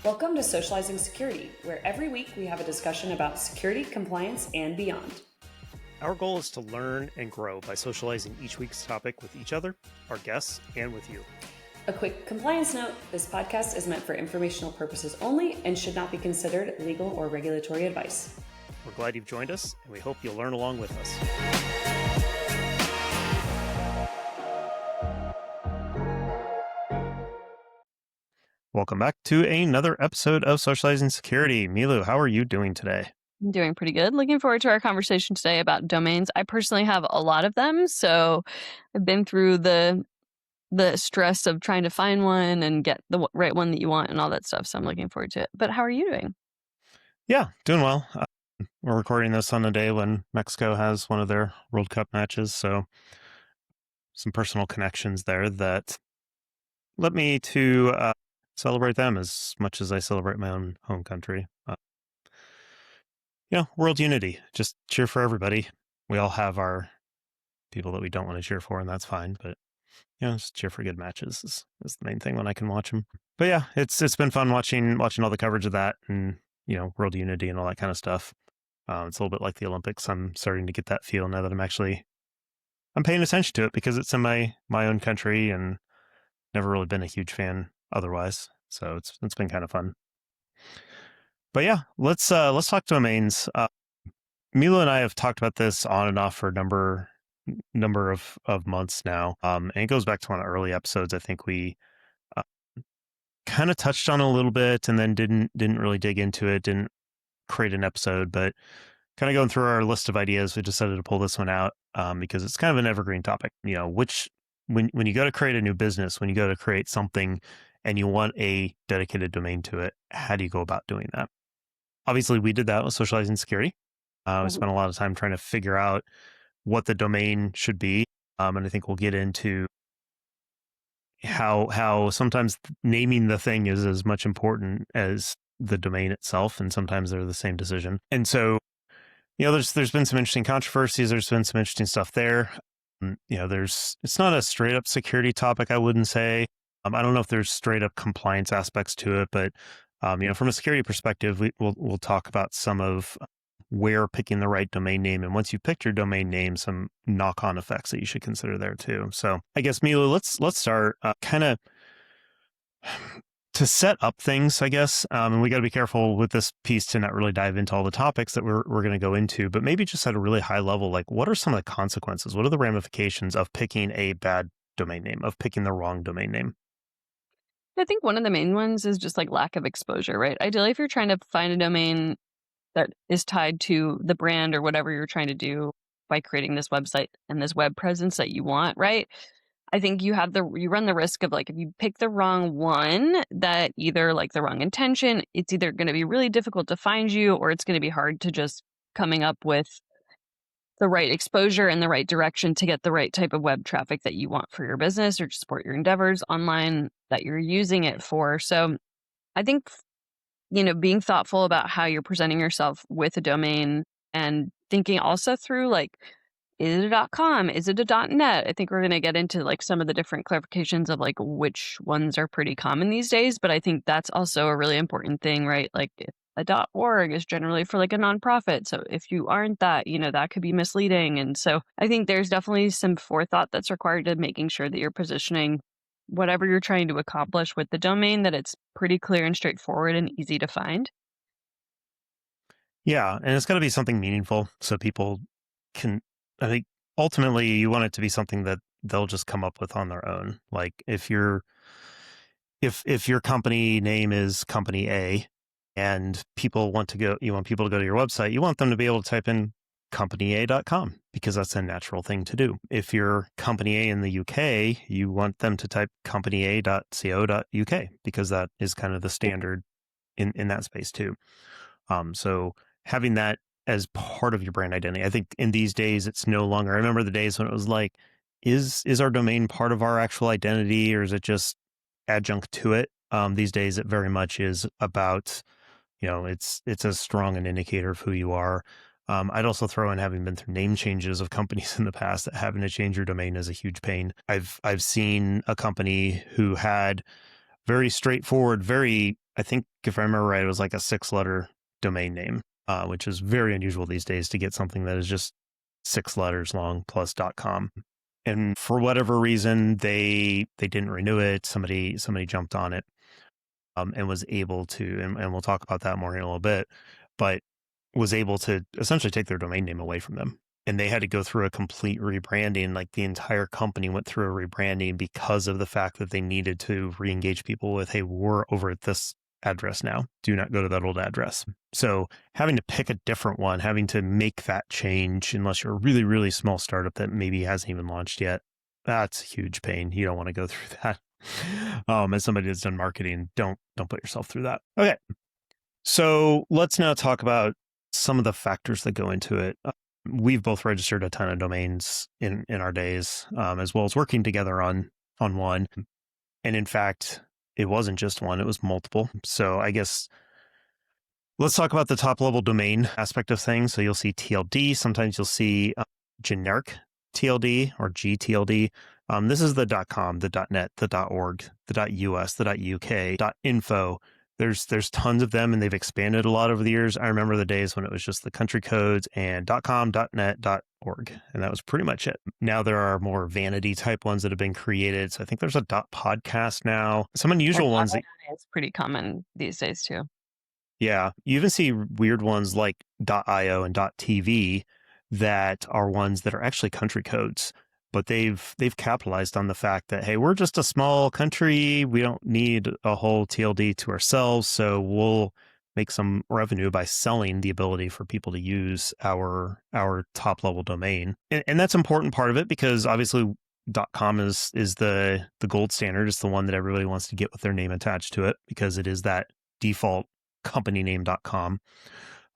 Welcome to Socializing Security, where every week we have a discussion about security, compliance, and beyond. Our goal is to learn and grow by socializing each week's topic with each other, our guests, and with you. A quick compliance note, this podcast is meant for informational purposes only and should not be considered legal or regulatory advice. We're glad you've joined us, and we hope you'll learn along with us. Welcome back to another episode of Socializing Security. Milou, how are you doing today? I'm doing pretty good. Looking forward to our conversation today about domains. I personally have a lot of them, so I've been through the stress of trying to find one and get the right one that you want and all that stuff, so I'm looking forward to it. But how are you doing? Yeah, doing well. We're recording this on a day when Mexico has one of their World Cup matches, so some personal connections there that led me to celebrate them as much as I celebrate my own home country. World unity. Just cheer for everybody. We all have our people that we don't want to cheer for, and that's fine. But just cheer for good matches is the main thing when I can watch them. But yeah, it's been fun watching all the coverage of that and world unity and all that kind of stuff. It's a little bit like the Olympics. I'm starting to get that feel now that I'm paying attention to it because it's in my own country and never really been a huge fan otherwise. So it's been kind of fun. But yeah, let's talk domains. Milou and I have talked about this on and off for a number of months now. And it goes back to one of the early episodes. I think we kind of touched on it a little bit and then didn't really dig into it, didn't create an episode, but kind of going through our list of ideas, we decided to pull this one out because it's kind of an evergreen topic. When you go to create a new business, when you go to create something and you want a dedicated domain to it, how do you go about doing that? Obviously, we did that with Socializing Security. We spent a lot of time trying to figure out what the domain should be. And I think we'll get into how sometimes naming the thing is as much important as the domain itself. And sometimes they're the same decision. And so, there's been some interesting controversies. There's been some interesting stuff there. It's not a straight up security topic, I wouldn't say. I don't know if there's straight up compliance aspects to it, but from a security perspective, we'll talk about some of where picking the right domain name, and once you picked your domain name, some knock-on effects that you should consider there too. So I guess, Milou, let's start kind of to set up things, I guess. And we got to be careful with this piece to not really dive into all the topics that we're going to go into, but maybe just at a really high level, like what are some of the consequences? What are the ramifications of picking a bad domain name, of picking the wrong domain name? I think one of the main ones is just like lack of exposure, right? Ideally, if you're trying to find a domain that is tied to the brand or whatever you're trying to do by creating this website and this web presence that you want, right? I think you run the risk of like, if you pick the wrong one, that either like the wrong intention, it's either going to be really difficult to find you, or it's going to be hard to just coming up with the right exposure and the right direction to get the right type of web traffic that you want for your business or to support your endeavors online that you're using it for. So I think, being thoughtful about how you're presenting yourself with a domain and thinking also through like, is it a .com? Is it a .net? I think we're going to get into like some of the different clarifications of like which ones are pretty common these days. But I think that's also a really important thing, right? Like a .org is generally for like a nonprofit. So if you aren't that, that could be misleading. And so I think there's definitely some forethought that's required to making sure that you're positioning whatever you're trying to accomplish with the domain, that it's pretty clear and straightforward and easy to find. Yeah, and it's got to be something meaningful so people can, I think ultimately you want it to be something that they'll just come up with on their own. Like if your company name is Company A and you want people to go to your website, you want them to be able to type in companyaa.com because that's a natural thing to do. If you're Company A in the UK, you want them to type companyaa.co.uk because that is kind of the standard in that space too. So having that as part of your brand identity, I think in these days it's no longer, I remember the days when it was like, is our domain part of our actual identity or is it just adjunct to it? These days it very much is about, it's as strong an indicator of who you are. I'd also throw in having been through name changes of companies in the past that having to change your domain is a huge pain. I've seen a company who had very straightforward, very I think if I remember right, it was like a 6-letter domain name, which is very unusual these days to get something that is just 6 letters long plus .com. And for whatever reason, they didn't renew it. Somebody jumped on it, and was able to, and we'll talk about that more in a little bit, but was able to essentially take their domain name away from them. And they had to go through a complete rebranding. Like the entire company went through a rebranding because of the fact that they needed to re-engage people with, hey, we're over at this address now. Do not go to that old address. So having to pick a different one, having to make that change, unless you're a really, really small startup that maybe hasn't even launched yet, that's a huge pain. You don't want to go through that. As somebody that's done marketing, don't put yourself through that. Okay. So let's now talk about some of the factors that go into it. We've both registered a ton of domains in our days, as well as working together on one. And in fact, it wasn't just one, it was multiple. So I guess let's talk about the top level domain aspect of things. So you'll see TLD. Sometimes you'll see generic TLD or GTLD. This is the .com, the .net, the .org, the .us, the .uk, .info. There's tons of them, and they've expanded a lot over the years. I remember the days when it was just the country codes and .com, .net, .org, and that was pretty much it. Now there are more vanity type ones that have been created. So I think there's a .podcast now. Some unusual ones. It's pretty common these days too. Yeah, you even see weird ones like .io and .tv that are ones that are actually country codes. But they've capitalized on the fact that, hey, we're just a small country. We don't need a whole TLD to ourselves. So we'll make some revenue by selling the ability for people to use our top level domain. And that's an important part of it, because obviously .com is the gold standard. It's the one that everybody wants to get with their name attached to it, because it is that default company name .com.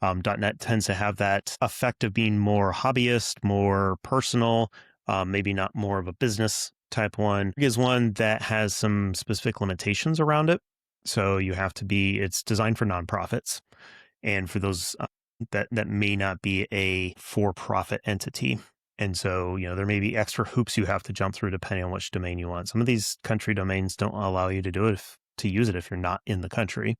.net tends to have that effect of being more hobbyist, more personal, maybe not more of a business type one. Is one that has some specific limitations around it. So you have to be, it's designed for nonprofits. And for those that may not be a for-profit entity. And so, there may be extra hoops you have to jump through depending on which domain you want. Some of these country domains don't allow you to do it, to use it if you're not in the country,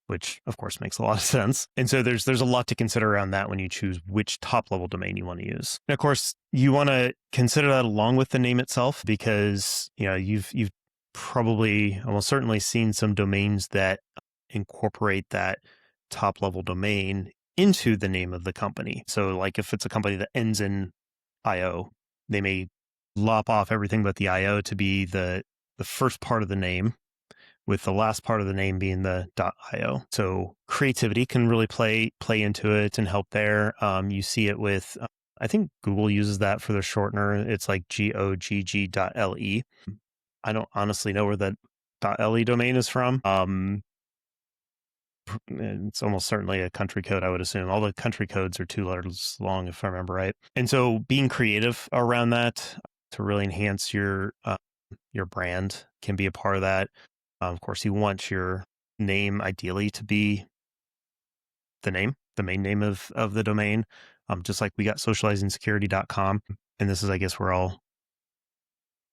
which of course makes a lot of sense. And so there's a lot to consider around that when you choose which top level domain you want to use. And of course, you want to consider that along with the name itself, because you've probably almost certainly seen some domains that incorporate that top level domain into the name of the company. So like if it's a company that ends in IO, they may lop off everything but the IO to be the first part of the name, with the last part of the name being the .io. So creativity can really play into it and help there. You see it with, I think Google uses that for their shortener. It's like GOGG.LE. I don't honestly know where that .LE domain is from. It's almost certainly a country code, I would assume. All the country codes are 2 letters long, if I remember right. And so being creative around that to really enhance your brand can be a part of that. Of course, you want your name ideally to be the main name of the domain. Just like we got socializingsecurity.com. And this is, I guess, where I'll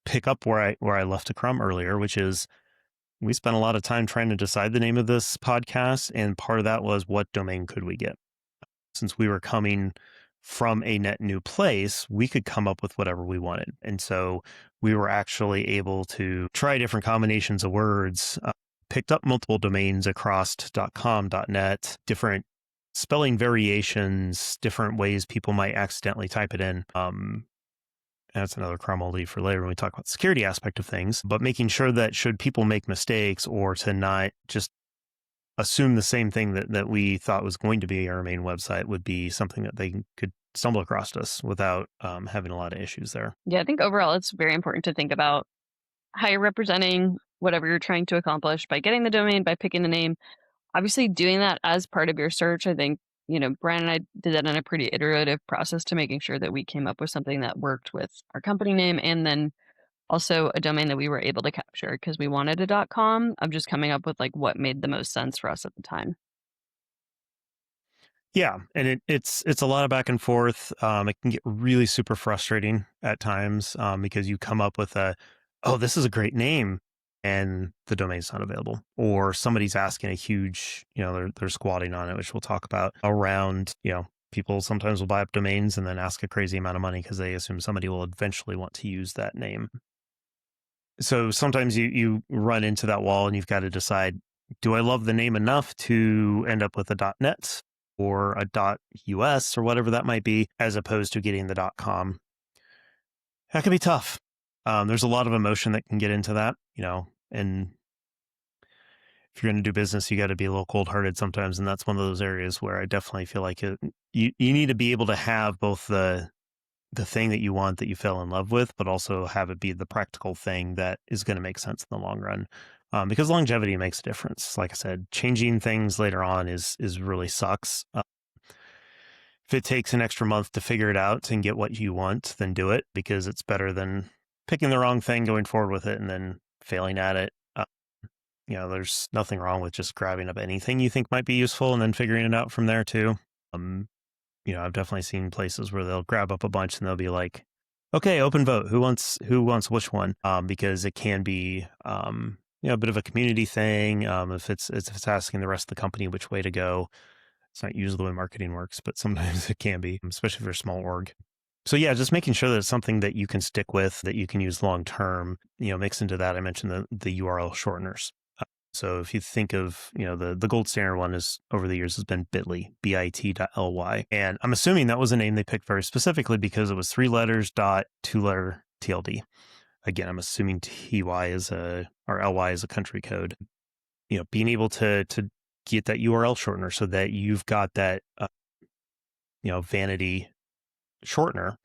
pick up where I left a crumb earlier, which is we spent a lot of time trying to decide the name of this podcast. And part of that was, what domain could we get? Since we were coming from a net new place, we could come up with whatever we wanted. And so we were actually able to try different combinations of words, picked up multiple domains across .com, .net, different spelling variations, different ways people might accidentally type it in. That's another crumb I'll leave for later when we talk about the security aspect of things, but making sure that should people make mistakes, or to not just assume the same thing that we thought was going to be our main website, would be something that they could stumble across us without having a lot of issues there. Yeah, I think overall it's very important to think about how you're representing whatever you're trying to accomplish by getting the domain, by picking the name. Obviously, doing that as part of your search, I think, Brian and I did that in a pretty iterative process to making sure that we came up with something that worked with our company name, and then also a domain that we were able to capture, because we wanted a .com of just coming up with like what made the most sense for us at the time. Yeah, and it's a lot of back and forth. It can get really super frustrating at times, because you come up with oh, this is a great name, and the domain's not available, or somebody's asking a huge, they're squatting on it, which we'll talk about around, people sometimes will buy up domains and then ask a crazy amount of money because they assume somebody will eventually want to use that name. So sometimes you run into that wall and you've got to decide, do I love the name enough to end up with a .net or a .us or whatever that might be, as opposed to getting the .com? That can be tough. There's a lot of emotion that can get into that, and if you're going to do business, you got to be a little cold-hearted sometimes. And that's one of those areas where I definitely feel like you need to be able to have both the thing that you want, that you fell in love with, but also have it be the practical thing that is going to make sense in the long run. Because longevity makes a difference. Like I said, changing things later on is really sucks. If it takes an extra month to figure it out and get what you want, then do it, because it's better than picking the wrong thing, going forward with it, and then failing at it. There's nothing wrong with just grabbing up anything you think might be useful and then figuring it out from there too. I've definitely seen places where they'll grab up a bunch and they'll be like, okay, open vote. Who wants which one? Because it can be, a bit of a community thing. If it's asking the rest of the company which way to go. It's not usually the way marketing works, but sometimes it can be, especially if you're a small org. So yeah, just making sure that it's something that you can stick with, that you can use long term. Mixed into that, I mentioned the URL shorteners. So if you think of, the gold standard one is over the years has been Bitly, bit.ly. And I'm assuming that was a name they picked very specifically because it was 3 letters, 2-letter TLD. Again, I'm assuming TY or LY is a country code. Being able to get that URL shortener so that you've got that, vanity shortener,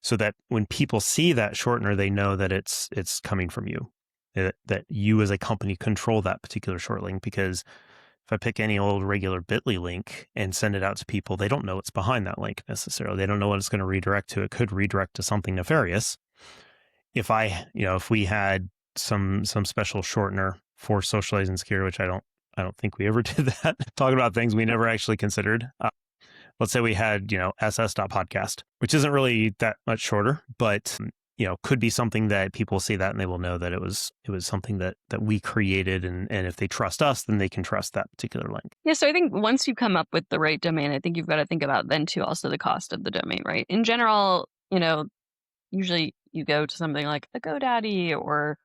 so that when people see that shortener, they know that it's coming from you, that you as a company control that particular short link. Because if I pick any old regular Bitly link and send it out to people, they don't know what's behind that link necessarily. They don't know what it's going to redirect to. It could redirect to something nefarious. If we had some special shortener for socializing security, which I don't think we ever did that. Talking about things we never actually considered. Let's say we had, ss.podcast, which isn't really that much shorter, but, could be something that people see that and they will know that it was something that we created. And if they trust us, then they can trust that particular link. Yeah. So I think once you come up with the right domain, I think you've got to think about then too also the cost of the domain, right? In general, usually you go to something like a GoDaddy or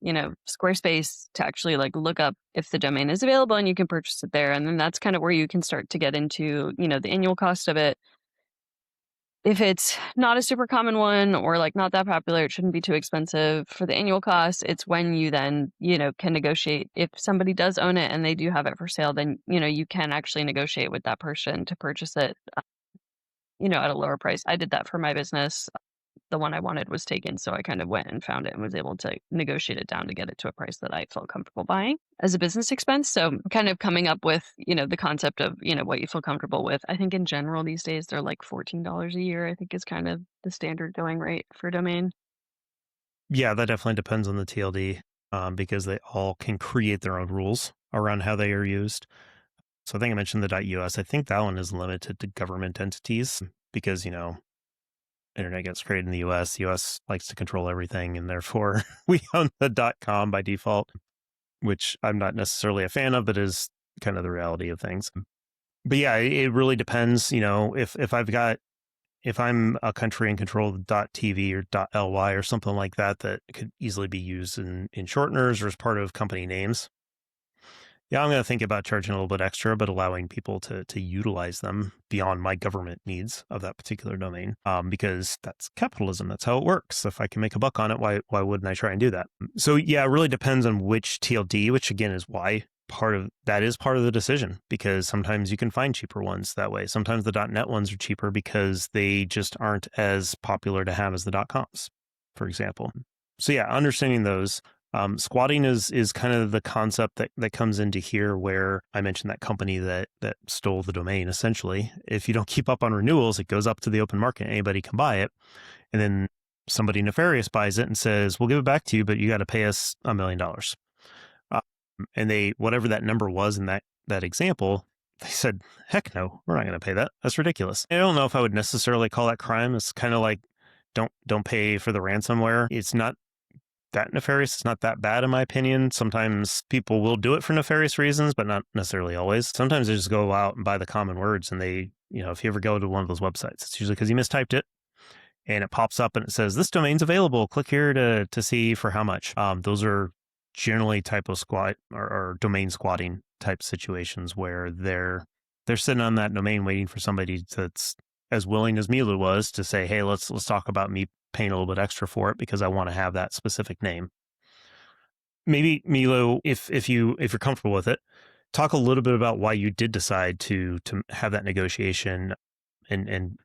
Squarespace to actually look up if the domain is available and you can purchase it there. And then that's kind of where you can start to get into, the annual cost of it. If it's not a super common one or not that popular, it shouldn't be too expensive for the annual cost. It's when you then, can negotiate. If somebody does own it and they do have it for sale, then, you can actually negotiate with that person to purchase it, at a lower price. I did that for my business. The one I wanted was taken, so I kind of went and found it and was able to negotiate it down to get it to a price that I felt comfortable buying as a business expense. So kind of coming up with, the concept of, what you feel comfortable with. I think in general these days they're like $14 a year, I think is kind of the standard going rate for domain. Yeah, that definitely depends on the TLD, because they all can create their own rules around how they are used. So I think I mentioned the .us. I think that one is limited to government entities because, internet gets created in the US. The US likes to control everything, and therefore we own the .com by default, which I'm not necessarily a fan of, but is kind of the reality of things. But yeah, it really depends. If I'm a country in control of .tv or .ly or something like that could easily be used in shorteners or as part of company names. Yeah, I'm going to think about charging a little bit extra, but allowing people to utilize them beyond my government needs of that particular domain, because that's capitalism. That's how it works. If I can make a buck on it, why wouldn't I try and do that? So yeah, it really depends on which TLD, which again is why part of the decision, because sometimes you can find cheaper ones that way. Sometimes the .net ones are cheaper because they just aren't as popular to have as the .coms, for example. So yeah, understanding those. Squatting is kind of the concept that comes into here, where I mentioned that company that stole the domain. Essentially, if you don't keep up on renewals, it goes up to the open market. Anybody can buy it. And then somebody nefarious buys it and says, we'll give it back to you, but you got to pay us $1 million. And they, whatever that number was in that example, they said, heck no, we're not going to pay that. That's ridiculous. I don't know if I would necessarily call that crime. It's kind of like, don't pay for the ransomware. It's not that nefarious. It's not that bad in my opinion. Sometimes people will do it for nefarious reasons, but not necessarily always. Sometimes they just go out and buy the common words, and they, if you ever go to one of those websites, it's usually because you mistyped it and it pops up and it says, this domain's available. Click here to see for how much. Those are generally typosquat or domain squatting type situations where they're sitting on that domain waiting for somebody that's as willing as Milou was to say, hey, let's talk about me paying a little bit extra for it because I want to have that specific name. Maybe Milou, if you're comfortable with it, talk a little bit about why you did decide to have that negotiation and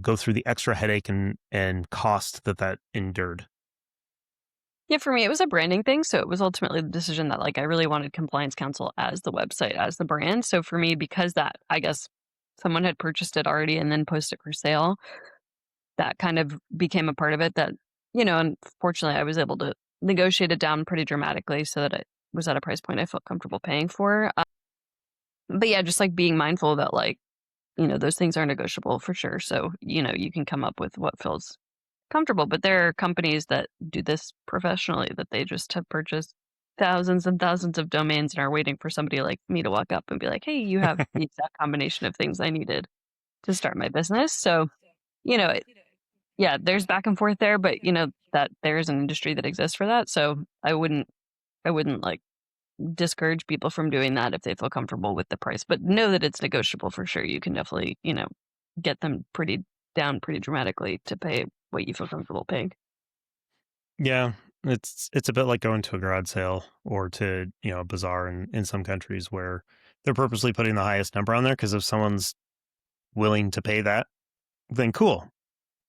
go through the extra headache and cost that endured. Yeah, for me, it was a branding thing. So it was ultimately the decision that I really wanted Compliance Council as the website, as the brand. So for me, because that, I guess someone had purchased it already and then posted it for sale, that kind of became a part of it that, unfortunately I was able to negotiate it down pretty dramatically so that it was at a price point I felt comfortable paying for. But yeah, just being mindful that those things are negotiable for sure. So, you can come up with what feels comfortable, but there are companies that do this professionally, that they just have purchased thousands and thousands of domains and are waiting for somebody like me to walk up and be like, hey, you have the exact combination of things I needed to start my business. So, yeah, there's back and forth there, but that there's an industry that exists for that. So I wouldn't discourage people from doing that if they feel comfortable with the price, but know that it's negotiable for sure. You can definitely, get them pretty dramatically to pay what you feel comfortable paying. Yeah, it's a bit like going to a garage sale or to a bazaar in some countries where they're purposely putting the highest number on there because if someone's willing to pay that, then cool.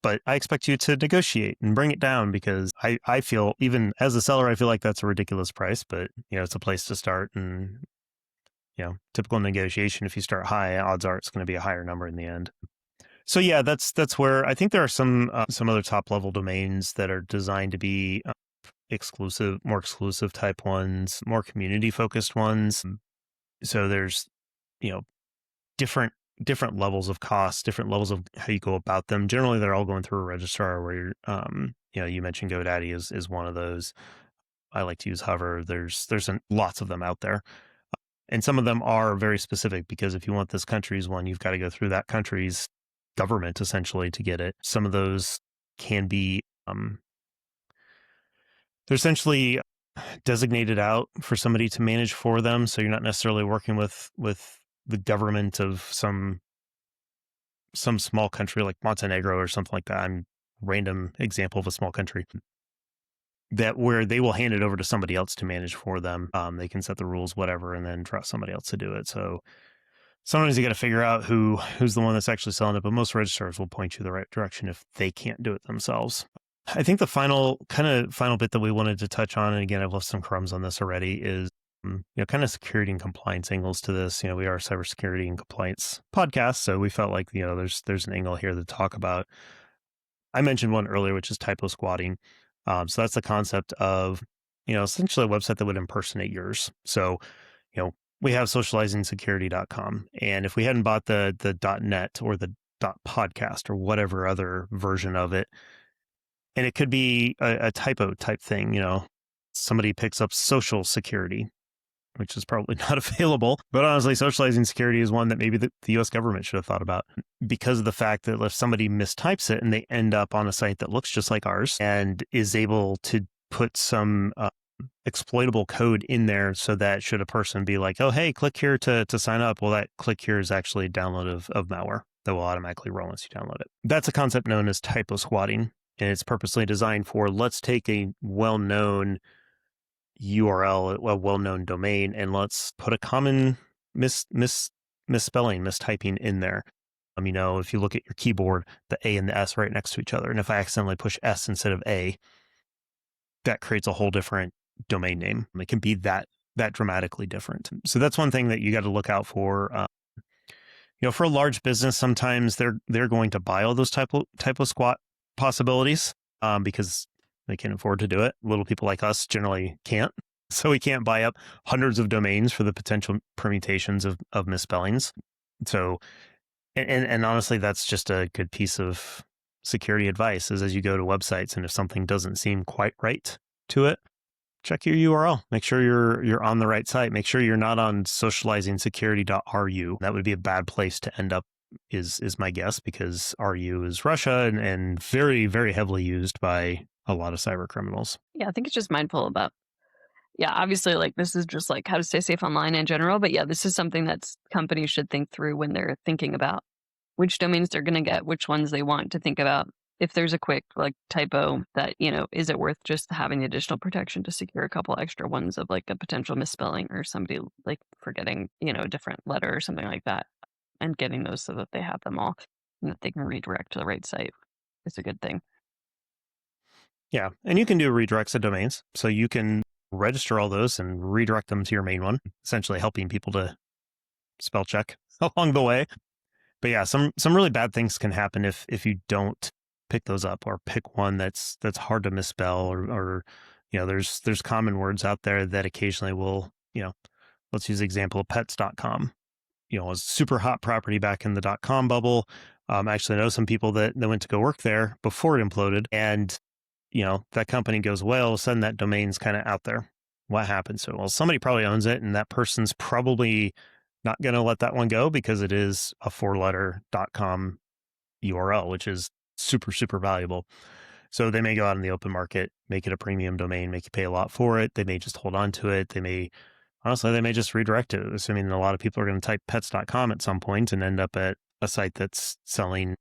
But I expect you to negotiate and bring it down because I feel, even as a seller, I feel like that's a ridiculous price, but it's a place to start. And typical negotiation, if you start high, odds are it's going to be a higher number in the end. So yeah, that's where I think there are some other top level domains that are designed to be more exclusive type ones, more community focused ones. So there's different levels of cost, different levels of how you go about them. Generally, they're all going through a registrar where you mentioned GoDaddy is one of those. I like to use Hover. There's lots of them out there. And some of them are very specific because if you want this country's one, you've got to go through that country's government essentially to get it. Some of those can be they're essentially designated out for somebody to manage for them. So you're not necessarily working with the government of some small country like Montenegro or something like that. I'm random example of a small country that where they will hand it over to somebody else to manage for them. They can set the rules, whatever, and then trust somebody else to do it. So sometimes you got to figure out who's the one that's actually selling it, but most registrars will point you the right direction if they can't do it themselves. I think the final bit that we wanted to touch on, and again, I've left some crumbs on this already, is kind of security and compliance angles to this. We are a cybersecurity and compliance podcast, so we felt like there's an angle here to talk about. I mentioned one earlier, which is typosquatting. So that's the concept of essentially a website that would impersonate yours. So we have socializingsecurity.com, and if we hadn't bought the .net or the .podcast or whatever other version of it, and it could be a typo type thing, somebody picks up social security, which is probably not available. But honestly, socializing security is one that maybe the US government should have thought about because of the fact that if somebody mistypes it and they end up on a site that looks just like ours and is able to put some exploitable code in there so that should a person be like, oh, hey, click here to sign up. Well, that click here is actually a download of malware that will automatically roll once you download it. That's a concept known as typosquatting. And it's purposely designed for, let's take a well-known URL, a well-known domain, and let's put a common misspelling, mistyping in there. If you look at your keyboard, the A and the S right next to each other. And if I accidentally push S instead of A, that creates a whole different domain name. It can be that dramatically different. So that's one thing that you got to look out for. For a large business, sometimes they're going to buy all those typosquat possibilities because they can afford to do it. Little people like us generally can't. So we can't buy up hundreds of domains for the potential permutations of misspellings. So, and honestly, that's just a good piece of security advice is as you go to websites and if something doesn't seem quite right, to it, check your URL. Make sure you're on the right site. Make sure you're not on socializingsecurity.ru. That would be a bad place to end up, is my guess, because RU is Russia and very, very heavily used by a lot of cyber criminals. Yeah, I think it's just mindful about, obviously, like, this is just like how to stay safe online in general. But yeah, this is something that companies should think through when they're thinking about which domains they're going to get, which ones they want, to think about if there's a quick like typo that, is it worth just having the additional protection to secure a couple extra ones of like a potential misspelling or somebody like forgetting, a different letter or something like that, and getting those so that they have them all and that they can redirect to the right site. It's a good thing. Yeah. And you can do redirects of domains. So you can register all those and redirect them to your main one, essentially helping people to spell check along the way. But yeah, some really bad things can happen if you don't pick those up, or pick one that's hard to misspell, or there's common words out there that occasionally will, let's use the example of pets.com. Was super hot property back in the .com bubble. I actually know some people that went to go work there before it imploded, and that company goes away. All of a sudden, that domain's kind of out there. What happens? So, well, somebody probably owns it, and that person's probably not going to let that one go because it is a 4-letter .com URL, which is super, super valuable. So they may go out in the open market, make it a premium domain, make you pay a lot for it. They may just hold on to it. They may just redirect it. Assuming a lot of people are going to type pets.com at some point and end up at a site that's selling,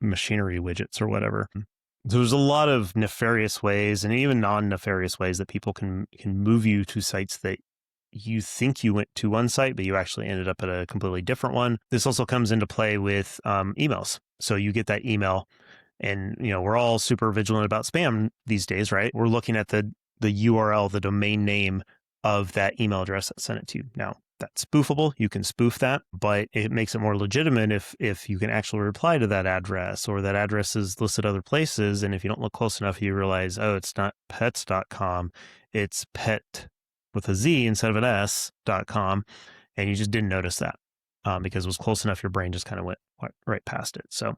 machinery widgets or whatever. So there's a lot of nefarious ways, and even non-nefarious ways, that people can move you to sites that you think you went to one site, but you actually ended up at a completely different one. This also comes into play with emails. So you get that email, and we're all super vigilant about spam these days, right? We're looking at the URL, the domain name of that email address that sent it to you. Now, that's spoofable. You can spoof that, but it makes it more legitimate if you can actually reply to that address, or that address is listed other places. And if you don't look close enough, you realize, oh, it's not pets.com, it's pet with a Z instead of an S.com. And you just didn't notice that because it was close enough. Your brain just kind of went right past it. So a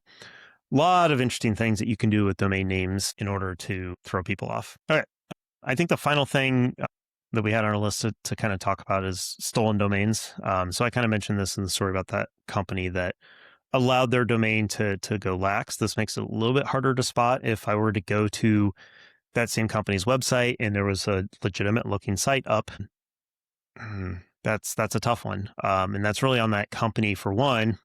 lot of interesting things that you can do with domain names in order to throw people off. All right. I think the final thing that we had on our list to kind of talk about is stolen domains. So I kind of mentioned this in the story about that company that allowed their domain to go lax. This makes it a little bit harder to spot. If I were to go to that same company's website and there was a legitimate looking site up, that's a tough one. And that's really on that company, for one,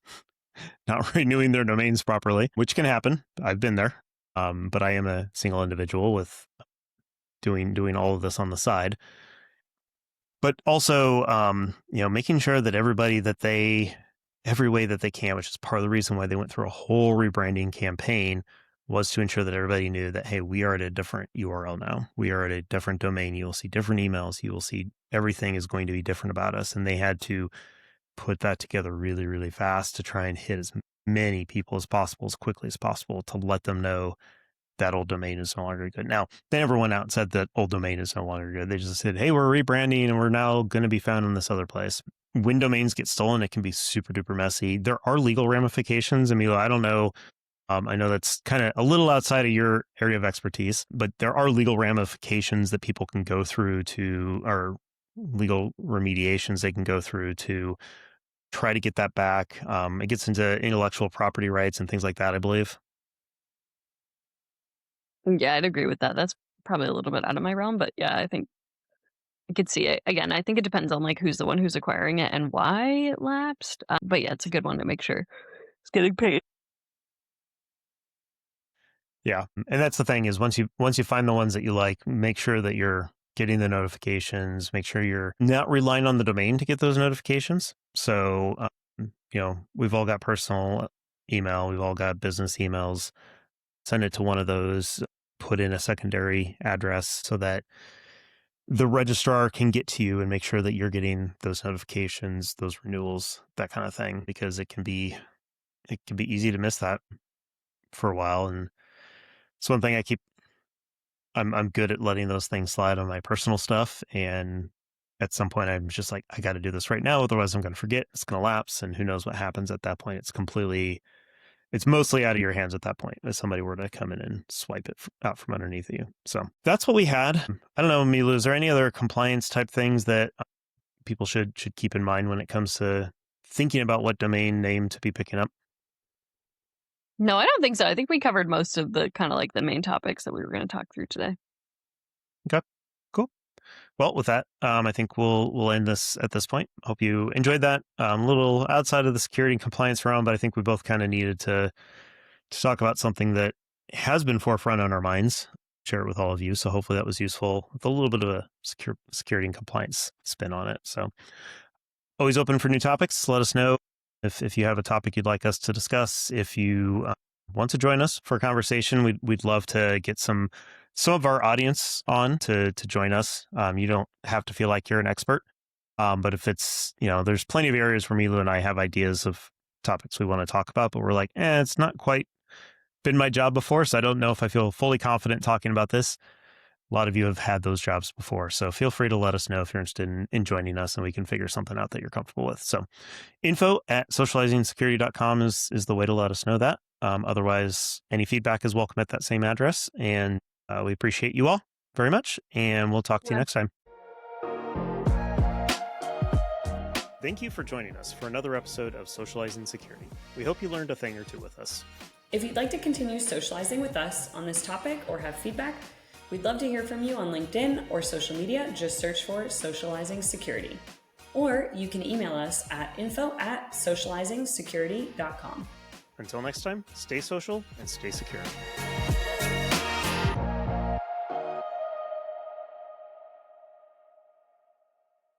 not renewing their domains properly, which can happen. I've been there. But I am a single individual with doing all of this on the side. But also, making sure that everybody every way that they can, which is part of the reason why they went through a whole rebranding campaign, was to ensure that everybody knew that, hey, we are at a different URL now. We are at a different domain. You will see different emails. You will see everything is going to be different about us. And they had to put that together really, really fast to try and hit as many people as possible, as quickly as possible, to let them know that old domain is no longer good. Now, they never went out and said that old domain is no longer good. They just said, hey, we're rebranding and we're now going to be found in this other place. When domains get stolen, it can be super duper messy. There are legal ramifications. Milou, I don't know. I know that's kind of a little outside of your area of expertise, but there are legal ramifications that people can go through or legal remediations they can go through to try to get that back. It gets into intellectual property rights and things like that, I believe. Yeah, I'd agree with that. That's probably a little bit out of my realm, but yeah, I think I could see it. Again, I think it depends on like who's the one who's acquiring it and why it lapsed. But yeah, it's a good one to make sure it's getting paid. Yeah, and that's the thing, is once you find the ones that you like, make sure that you're getting the notifications. Make sure you're not relying on the domain to get those notifications. So, we've all got personal email, we've all got business emails. Send it to one of those. Put in a secondary address so that the registrar can get to you and make sure that you're getting those notifications, those renewals, that kind of thing, because it can be easy to miss that for a while. And it's one thing I'm good at letting those things slide on my personal stuff. And at some point I'm just like, I got to do this right now. Otherwise I'm going to forget. It's going to lapse. And who knows what happens at that point. It's completely it's mostly out of your hands at that point if somebody were to come in and swipe it out from underneath you. So that's what we had. I don't know, Milou, is there any other compliance type things that people should keep in mind when it comes to thinking about what domain name to be picking up? No, I don't think so. I think we covered most of the kind of like the main topics that we were going to talk through today. Okay, cool. Well, with that, I think we'll end this at this point. Hope you enjoyed that. A little outside of the security and compliance realm, but I think we both kind of needed to talk about something that has been forefront on our minds, share it with all of you. So hopefully that was useful with a little bit of a security and compliance spin on it. So always open for new topics. Let us know if you have a topic you'd like us to discuss. If you want to join us for a conversation, we'd love to get some of our audience on to join us. You don't have to feel like you're an expert, but if it's, there's plenty of areas where Milou and I have ideas of topics we want to talk about, but we're like, it's not quite been my job before, so I don't know if I feel fully confident talking about this. A lot of you have had those jobs before, so feel free to let us know if you're interested in joining us, and we can figure something out that you're comfortable with. So info@socializingsecurity.com is the way to let us know that. Otherwise, any feedback is welcome at that same address, and we appreciate you all very much, and we'll talk to you next time. Thank you for joining us for another episode of Socializing Security. We hope you learned a thing or two with us. If you'd like to continue socializing with us on this topic or have feedback, we'd love to hear from you on LinkedIn or social media. Just search for Socializing Security. Or you can email us at info@socializingsecurity.com. Until next time, stay social and stay secure.